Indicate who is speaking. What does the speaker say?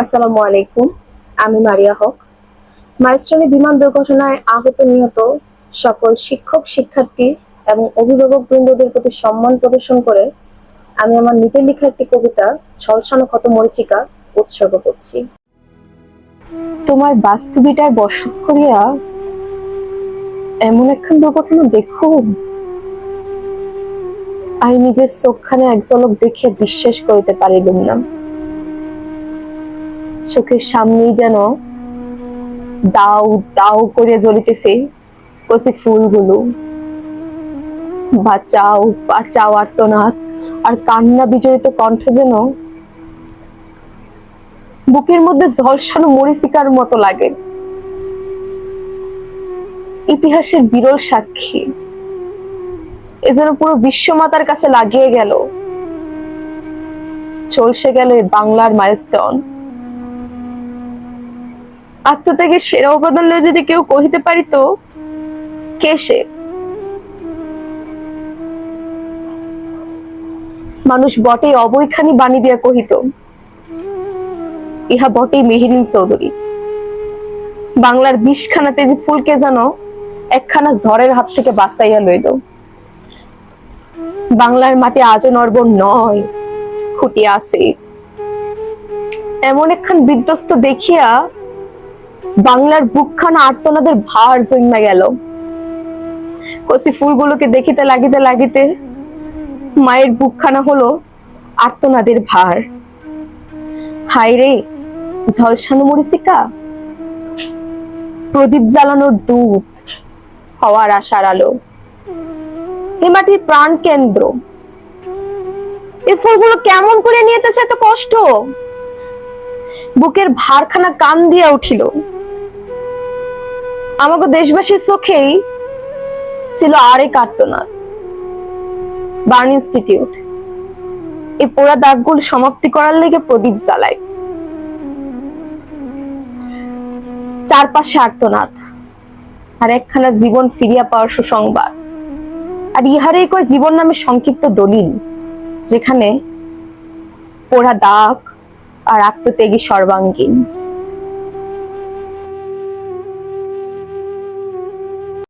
Speaker 1: আসসালামু আলাইকুম। আমি মারিয়া হক। মাইলস্টোনে বিমান দুর্ঘটনায় আহত নিহত সকল শিক্ষক শিক্ষার্থী এবং অভিভাবক বৃন্দদের প্রতি সম্মান প্রদর্শন করে আমি আমার নিজের লেখা একটি কবিতা ঝলসানো ক্ষত মরীচিকা উৎসর্গ করছি। তোমার বাস্তবিটায় বসত করিয়া এমন একখান দুর্ঘটনা দেখুম, আমি নিজের চোখখানে এক ঝলক দেখিয়া বিশ্বাস করিতে পারিলুম না। চোখের সামনেই যেন দাউ দাউ করে জ্বলিতেছে কচি ফুলগুলো। বাঁচাও বাঁচাও আর্তনাদ আর কান্না বিজড়িত কণ্ঠ যেন বুকের মধ্যে ঝলসানো মরীচিকার মতো লাগে। ইতিহাসের বিরল সাক্ষী এ যেন পুরো বিশ্বমাতার কাছে লাগিয়ে গেল। চলছে গেল বাংলার মাইলস্টোন। আত্মত্যাগের সেরা উপাদান লয়ে যদি কেউ কহিতে পারিত, কে সে? মানুষ বটেই অবৈখানি বাণী দিয়া কহিত, ইহা বটেই মেহেরিন চৌধুরী। বাংলার 20খানা তেজি ফুলকে যেন একখানা ঝড়ের হাত থেকে বাঁচাইয়া লইল। বাংলার মাটি আজও নড়বড় নয়, খুঁটিয়া আছে। এমন একখান বিধ্বস্ত দেখিয়া বাংলার বুকখানা আর্তনাদের ভার জন্মা গেল। কচি ফুলগুলোকে দেখিতে লাগিতে লাগিতে মায়ের বুকখানা হলো আর্তনাদের ভার। হায় রে ঝলসানো মরীচিকা, প্রদীপ জ্বালানোর দূত হওয়ার আশার আলো, এ মাটির প্রাণ কেন্দ্র। এই ফুলগুলো কেমন করে নিয়েতেছে এত কষ্ট? বুকের ভারখানা কান দিয়া উঠিল। আমাকে দেশবাসীর চোখেই ছিল আরেক আর্তনাদ, বার্ন ইনস্টিটিউট। এই পোড়া দাগগুলো সমাপ্তি করার লেগে প্রদীপ জ্বালায়। চারপাশে আর্তনাদ আর একখানা জীবন ফিরিয়া পাওয়ার সুসংবাদ। আর ইহারই কয় জীবন নামে সংক্ষিপ্ত দলিল, যেখানে পোড়া দাগ আর আত্মত্যাগী সর্বাঙ্গীন।